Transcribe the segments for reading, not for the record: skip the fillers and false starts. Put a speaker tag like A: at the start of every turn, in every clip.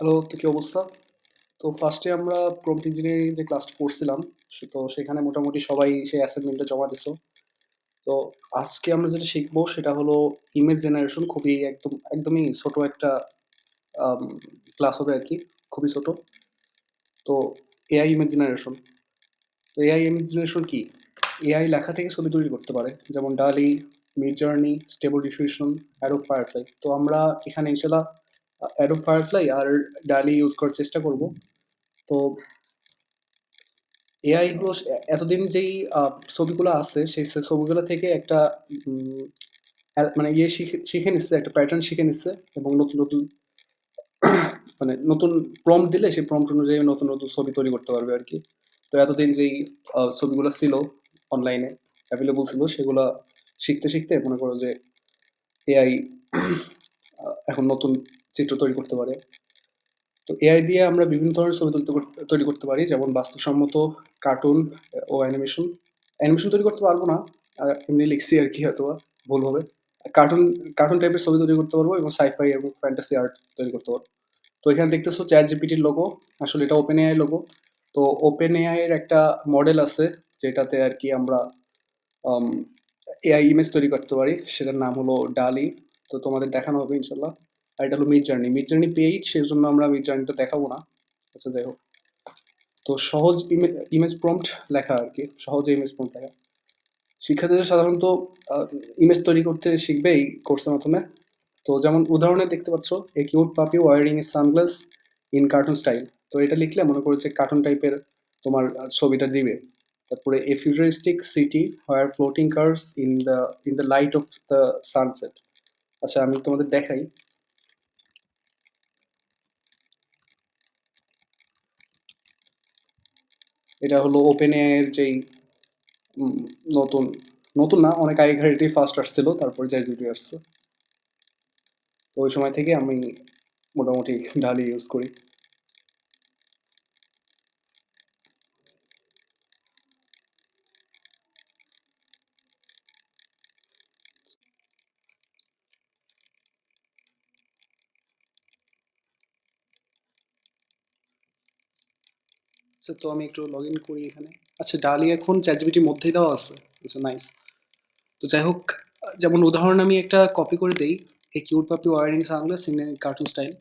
A: Hello, তো কি অবস্থা? তো ফার্স্টে আমরা প্রম্পট ইঞ্জিনিয়ারিং যে ক্লাসটা করছিলাম, সেখানে মোটামুটি সবাই সেই অ্যাসাইনমেন্টটা জমা দিছো। তো আজকে আমরা যেটা শিখবো সেটা হলো ইমেজ জেনারেশন। খুবই একদমই ছোট একটা আম ক্লাস হবে আরকি। খুবই ছোট। তো এআই ইমেজ জেনারেশন। তো এআই ইমেজ জেনারেশন কি? এআই লেখা থেকে ছবি তৈরি করতে পারে। যেমন DALL-E, Midjourney, Stable Diffusion, Adobe Firefly। তো আমরা এখানে ইনশাআল্লাহ Adobe Firefly আর DALL-E ইউজ করার চেষ্টা করব। তো এআই হলো এতদিন যেই ছবিগুলো আছে সেই ছবিগুলো থেকে একটা উম, মানে ইয়ে শিখে নিচ্ছে, একটা প্যাটার্ন শিখে নিচ্ছে এবং নতুন নতুন মানে নতুন প্রম্পট দিলে সেই প্রম্পট অনুযায়ী নতুন নতুন ছবি তৈরি করতে পারবে আর কি। তো এতদিন যেই ছবিগুলো ছিল অনলাইনে অ্যাভেলেবল ছিল সেগুলো শিখতে শিখতে মনে করো যে এআই এখন নতুন চিত্র তৈরি করতে পারে। তো এআই দিয়ে আমরা বিভিন্ন ধরনের ছবি তৈরি করতে পারি, যেমন বাস্তবসম্মত, কার্টুন ও অ্যানিমেশন। অ্যানিমেশন তৈরি করতে পারবো না, এমনি লিখছি আর কি, হয়তো ভুল হবে। কার্টুন কার্টুন টাইপের ছবি তৈরি করতে পারবো এবং সাইফাই এবং ফ্যান্টাসি আর্ট তৈরি করতে পারবো। তো এখানে দেখতেছো চ্যাট জিপিটির লোগো, আসলে এটা ওপেন এআই লোগো। তো ওপেন এআই এর একটা মডেল আছে যেটাতে আর কি আমরা এআই ইমেজ তৈরি করতে পারি, সেটার নাম হলো ডালি। তো তোমাদের দেখানো হবে ইনশাল্লাহ। আর এটা হলো মিড জার্নি পেইড, সেই জন্য আমরা মিড জার্নিটা দেখাবো না। আচ্ছা, যাই হোক। তো সহজ ইমেজ প্রম্পট লেখা আর কি, সহজে ইমেজ প্রম্পট লেখা শিক্ষার্থীরা সাধারণত ইমেজ তৈরি করতে শিখবে এই কোর্সের মাধ্যমে। তো যেমন উদাহরণে দেখতে পাচ্ছ, a cute puppy wearing a sunglass in cartoon style. তো এটা লিখলে মনে করো যে কার্টুন টাইপের তোমার ছবিটা দিবে। তারপরে a futuristic city where floating cars in the light of the sunset. আচ্ছা, আমি তোমাদের দেখাই। এটা হলো ওপেন এর যেই উম, নতুন নতুন না, অনেক আগেকার এটি ফার্স্ট আসছিল, তারপর চ্যাটজিপিটি আসছে। তো ওই সময় থেকে আমি মোটামুটি ডালি ইউজ করি। আচ্ছা, তো আমি একটু লগ ইন করি এখানে। আচ্ছা, ডালি এখন চ্যাটজিপিটির মধ্যেই দেওয়া আছে। আচ্ছা, নাইস। তো যাই হোক, যেমন উদাহরণ আমি একটা কপি করে দেই। A cute puppy wearing sunglass in cartoon style.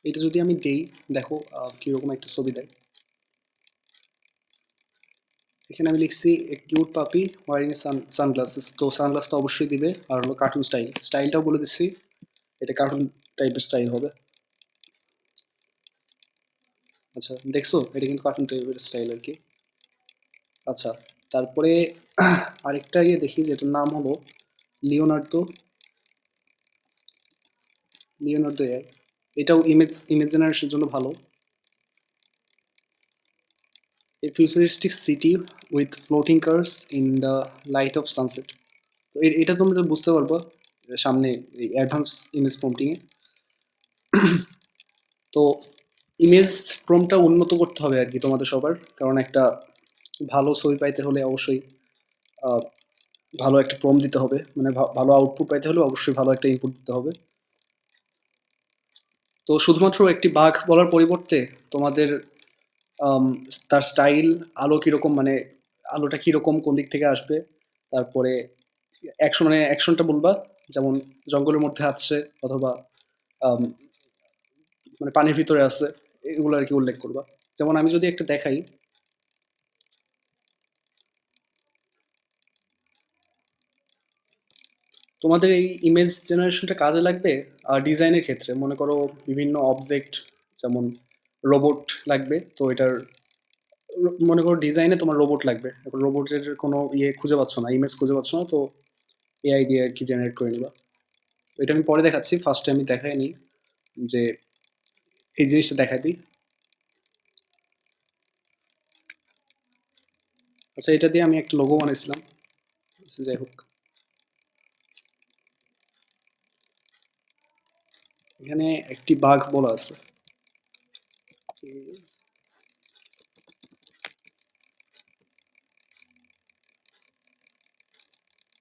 A: এটা যদি আমি দেই, দেখো কিরকম একটা ছবি দেয়। এখানে আমি লিখছি এ কিউট পাপি ওয়ারিং সানগ্লাসেস। তো সানগ্লাস তো অবশ্যই দিবে, আর হলো কার্টুন স্টাইলটাও বলে দিচ্ছি, এটা কার্টুন টাইপের স্টাইল হবে। আচ্ছা, দেখছো এটা কিন্তু কার্টুন টাইপের স্টাইল আর কি। আচ্ছা, তারপরে আরেকটা ইয়ে দেখি যেটার নাম হলো লিওনার্দো লিওনার্দো এআই। এটাও ইমেজ জেনারেশনের জন্য ভালো। A futuristic city with floating cars in the light of sunset. তো এটা তোমরা বুঝতে পারবো সামনে অ্যাডভান্স ইমেজ প্রম্পটিং এ। তো ইমেজ প্রম্পটটা উন্নত করতে হবে আর কি তোমাদের সবার, কারণ একটা ভালো ছবি পাইতে হলে অবশ্যই আহ, ভালো একটা প্রম্পট দিতে হবে, মানে ভালো আউটপুট পাইতে হলে অবশ্যই ভালো একটা ইনপুট দিতে হবে। তো শুধুমাত্র একটি বাঘ বলার পরিবর্তে তোমাদের আম, তার স্টাইল, আলো কিরকম, মানে আলোটা কিরকম, কোন দিক থেকে আসবে, তারপরে অ্যাকশনটা বলবা, যেমন জঙ্গলের মধ্যে আছে অথবা আম, মানে পানির ভিতরে আছে, এগুলো আর কি উল্লেখ করবা। যেমন আমি যদি একটা দেখাই, তোমাদের এই ইমেজ জেনারেশনটা কাজে লাগবে ডিজাইনের ক্ষেত্রে। মনে করো বিভিন্ন অবজেক্ট, যেমন রোবট লাগবে, তো এটার মনে করো ডিজাইনে তোমার রোবট লাগবে, এখন রোবটের কোনো ইয়ে খুঁজে পাচ্ছ না, ইমেজ খুঁজে পাচ্ছ না, তো এআই দিয়ে আর কি জেনারেট করে নিবা। তো এটা আমি পরে দেখাচ্ছি, ফার্স্টে আমি দেখাই নিই যে এই জিনিসটা দেখাই দিই। আচ্ছা, এটা দিয়ে আমি একটা লোগো বানাইছিলাম। আচ্ছা, যাই হোক, এখানে একটি বাঘ বলা আছে।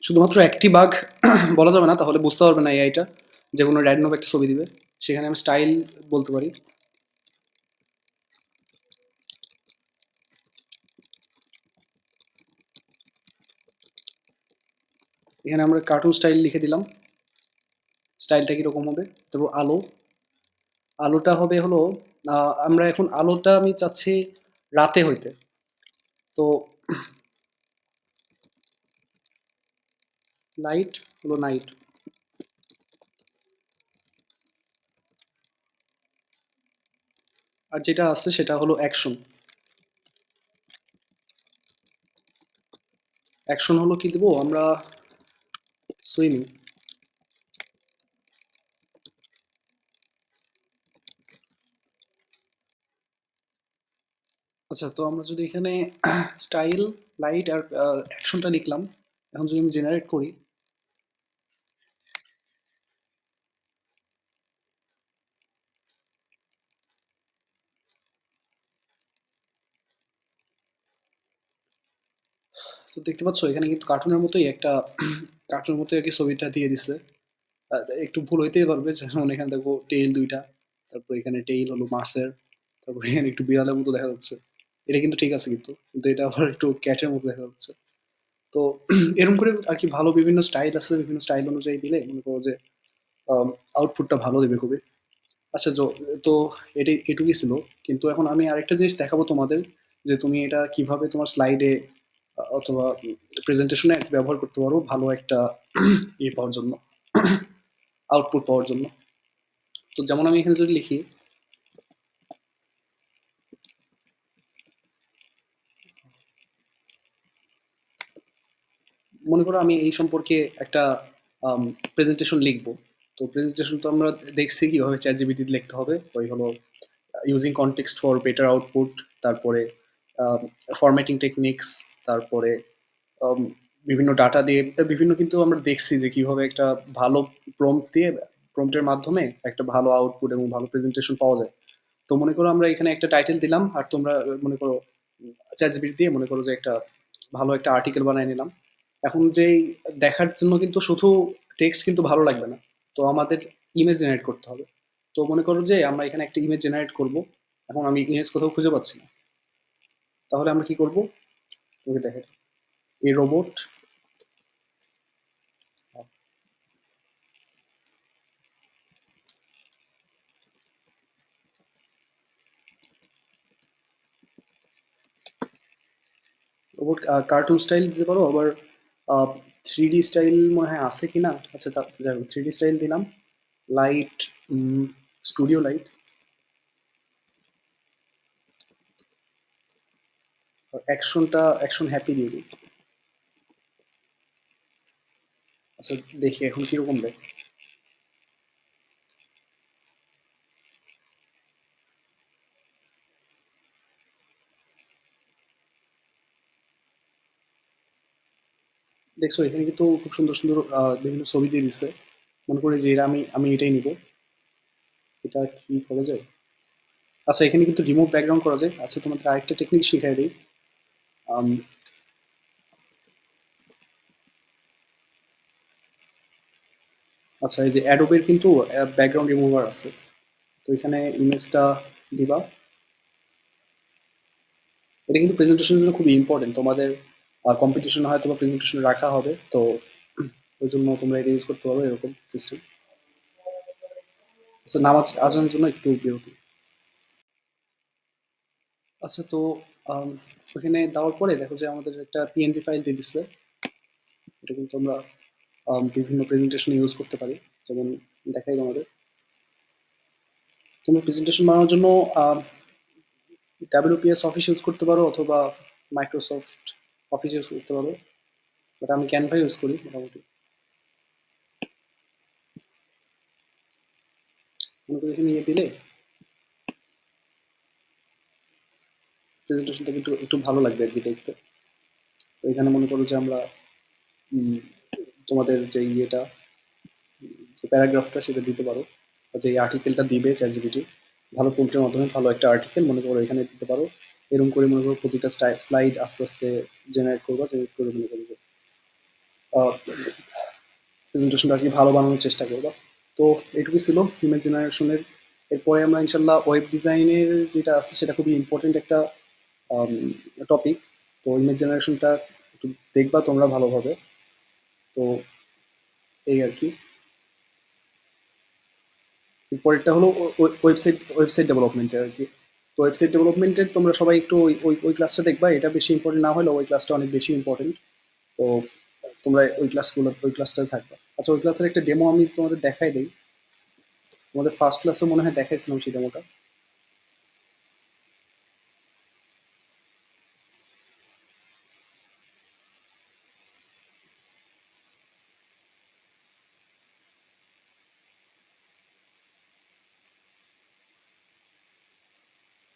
A: শুধুমাত্র একটি বাগ বলা যাবে না, তাহলে বুঝতে পারবে না এআইটা। যেকোনো র‍্যান্ডম একটা ছবি দিবে। সেখানে আমি স্টাইল বলতে পারি। এখানে আমরা কার্টুন স্টাইল লিখে দিলাম। স্টাইলটা কিরকম হবে? তারপর আলো। আলোটা হবে হলো আমরা এখন আলোটা আমি চাচ্ছি রাতে হইতে। তো লাইট হলো নাইট। আর যেটা আছে সেটা হলো অ্যাকশন। অ্যাকশন হলো কি দেবো আমরা? সুইমিং। আচ্ছা, তো আমরা যদি এখানে স্টাইল, লাইট আর অ্যাকশনটা লিখলাম। এখন যদি আমি জেনারেট করি, তো দেখতে পাচ্ছ এখানে কিন্তু কার্টুনের মতোই একটা কার্টুনের মতোই আরকি ছবিটা দিয়ে দিছে। একটু ভুল হইতেই পারবে, যেমন এখানে দেখো টেইল ২ টা। তারপর এখানে টেইল হলো মাছের। তারপর এখানে একটু বিড়ালের মতো দেখা যাচ্ছে। এটা কিন্তু ঠিক আছে কিন্তু। কিন্তু এটা আবার একটু ক্যাটের মতো দেখা যাচ্ছে। তো এরকম করে আরকি ভালো বিভিন্ন স্টাইল আছে। বিভিন্ন স্টাইল অনুযায়ী দিলে মনে করো যে আম আউটপুটটা ভালো দিবে খুবই। আচ্ছা, তো এটুকুই ছিল। কিন্তু এখন আমি আরেকটা জিনিস দেখাবো তোমাদের, যে তুমি এটা কিভাবে তোমার স্লাইডে অথবা প্রেজেন্টেশনে ব্যবহার করতে পারো ভালো একটা ইয়ে পাওয়ার জন্য, আউটপুট পাওয়ার জন্য। তো যেমন আমি এখানে যদি লিখি, মনে করো আমি এই সম্পর্কে একটা প্রেজেন্টেশন লিখবো। তো প্রেজেন্টেশন তো আমরা দেখছি কিভাবে ChatGPT তে লিখতে হবে। ওই হলো using context for better output, তারপরে ফরম্যাটিং টেকনিক্স, তারপরে আম বিভিন্ন ডাটা দিয়ে বিভিন্ন কিন্তু আমরা দেখছি যে কিভাবে একটা ভালো প্রম্পট দিয়ে প্রম্পটের মাধ্যমে একটা ভালো আউটপুট এবং ভালো প্রেজেন্টেশন পাওয়া যায়। তো মনে করো আমরা এখানে একটা টাইটেল দিলাম আর তোমরা মনে করো ChatGPT দিয়ে মনে করো যে একটা ভালো একটা আর্টিকেল বানায় নিলাম। এখন যেই দেখার জন্য কিন্তু শুধু টেক্সট কিন্তু ভালো লাগবে না। তো আমাদের ইমেজ জেনারেট করতে হবে। তো মনে করো যে আমরা এখানে একটা ইমেজ জেনারেট করব। এখন আমি ইমেজ কোথাও খুঁজে পাচ্ছি না। তাহলে আমরা কি করব? তোকে দেখে এই রোবট, রোবট কার্টুন স্টাইল দিতে পারো, আবার 3D স্টাইল মনে হয় আছে কিনা। আচ্ছা, তা যাই হোক, 3D স্টাইল দিলাম। Light, studio light. Action happy দিয়ে দিই। আচ্ছা, দেখি এখন কিরকম দেয়। দেখছো এখানে কিন্তু খুব সুন্দর সুন্দর বিভিন্ন ছবি দিয়ে দিচ্ছে। মনে করি যে এটা আমি আমি এটাই নিব। এটা কি করা যায়? আচ্ছা, এখানে কিন্তু রিমুভ ব্যাকগ্রাউন্ড করা যায়। আচ্ছা, তোমাদের আরেকটা টেকনিক শিখাই দিই। আম, আচ্ছা, এই যে অ্যাডোবের কিন্তু ব্যাকগ্রাউন্ড রিমুভার আছে। তো এখানে ইমেজটা দিবা। এটা কিন্তু প্রেজেন্টেশনের জন্য খুবই ইম্পর্টেন্ট। তোমাদের কম্পিটিশন হয়তো বা প্রেজেন্টেশন রাখা হবে। তো ওই জন্য তোমরা এটা ইউজ করতে পারো, এরকম সিস্টেম। আচ্ছা, নামাজ আজানের জন্য একটু বিরতি। আচ্ছা, তো আম, ওখানে দেওয়ার পরে দেখো যে আমাদের একটা পিএনজি ফাইল দিয়ে দিচ্ছে। এটা কিন্তু আমরা বিভিন্ন প্রেজেন্টেশনে ইউজ করতে পারি। যেমন দেখাই তোমাদের, তোমরা প্রেজেন্টেশন বানানোর জন্য ডাব্লিউপিএস অফিস ইউজ করতে পারো অথবা মাইক্রোসফট অফিস ইউজ করতে পারো। বাট আমি ক্যানভা ইউজ করি মোটামুটি। মনে করি এখানে নিয়ে দিলে প্রেজেন্টেশনটা কিন্তু একটু ভালো লাগবে আর কি দেখতে। তো এখানে মনে করো যে আমরা উম, তোমাদের যে ইয়েটা, যে প্যারাগ্রাফটা সেটা দিতে পারো। বা যে আর্টিকেলটা দিবে চ্যাটজিপিটি, ভালো প্রম্পটের মাধ্যমে ভালো একটা আর্টিকেল মনে করো এখানে দিতে পারো। এরকম করে মনে করো প্রতিটা স্লাইড আস্তে আস্তে জেনারেট করবা, জেনারেট করে মনে করো যে প্রেজেন্টেশনটা আর কি ভালো বানানোর চেষ্টা করবা। তো এইটুকুই ছিল ইমেজ জেনারেশনের। এরপরে আমরা ইনশাল্লাহ ওয়েব ডিজাইনের যেটা আছে সেটা খুবই ইম্পর্টেন্ট একটা টপিক। তো ইমেজ জেনারেশনটা একটু দেখবা তোমরা ভালোভাবে। তো এই আর কি। পরেরটা হলো ওয়েবসাইট ডেভেলপমেন্টের আর কি। তো ওয়েবসাইট ডেভেলপমেন্টের তোমরা সবাই একটু ওই ওই ওই ক্লাসটা দেখবা। এটা বেশি ইম্পর্টেন্ট না হলেও ওই ক্লাসটা অনেক বেশি ইম্পর্টেন্ট। তো তোমরা ওই ক্লাসটায় থাকবা। আচ্ছা, ওই ক্লাসের একটা ডেমো আমি তোমাদের দেখাই দিই। তোমাদের ফার্স্ট ক্লাসে মনে হয় দেখাইছিলাম সেই ডেমোটা।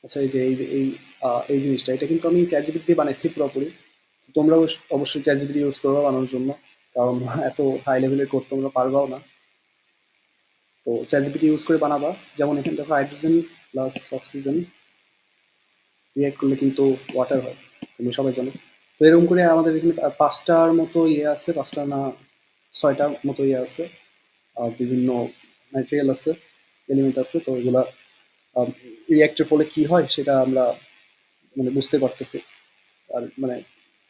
A: আচ্ছা, এই জিনিসটা এটা কিন্তু আমি চ্যাটজিপিটি দিয়ে বানাইছি পুরোপুরি। তোমরাও অবশ্যই চ্যাটজিপিটি ইউজ করবা বানানোর জন্য, কারণ এত হাই লেভেলের কোড তোমরা পারবাও না। তো চ্যাটজিপিটি ইউজ করে বানাবা। যেমন এখানে দেখো হাইড্রোজেন প্লাস অক্সিজেন রিঅ্যাক্ট করলে কিন্তু ওয়াটার হয়, তুমি সবাই জানো। তো এরকম করে আমাদের এখানে পাঁচটার মতো ইয়ে আছে, পাঁচটা না ছয়টার মতো ইয়ে আছে, বিভিন্ন ম্যাটেরিয়াল আছে, এলিমেন্ট আছে। তো এগুলা রিঅ্যাক্টের ফলে কি হয় সেটা আমরা মানে বুঝতে পারতেছি। আর মানে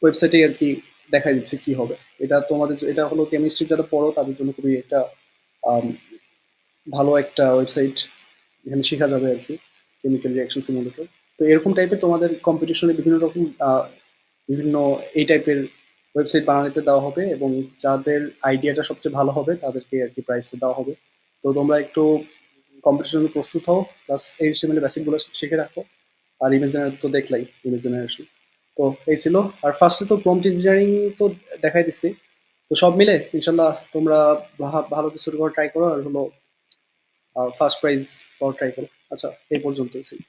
A: ওয়েবসাইটে আর কি দেখা দিচ্ছে কি হবে। এটা তোমাদের এটা হলো কেমিস্ট্রি যারা পড়ো তাদের জন্য খুবই একটা আম, ভালো একটা ওয়েবসাইট। এখানে শেখা যাবে আর কি কেমিক্যাল রিয়াকশন সিমুলেটর। তো এরকম টাইপের তোমাদের কম্পিটিশনে বিভিন্ন রকম বিভিন্ন এই টাইপের ওয়েবসাইট বানাতে দেওয়া হবে, এবং যাদের আইডিয়াটা সবচেয়ে ভালো হবে তাদেরকে আর কি প্রাইজটা দেওয়া হবে। তো তোমরা একটু কম্পিটিশনে প্রস্তুত হও, প্লাস HTML এর বেসিকগুলো শিখে রাখো। আর ইমেজ জেনারেট তো দেখলাই, ইমেজ জেনারেশন। তো এই ছিল। আর ফার্স্টে তো প্রম্পট ইঞ্জিনিয়ারিং তো দেখাই দিচ্ছি। তো সব মিলে ইনশাল্লাহ তোমরা ভালো কিছু ট্রাই করো, আর হলো ফার্স্ট প্রাইজ পাওয়ার ট্রাই করো। আচ্ছা, এই পর্যন্তই ছিল।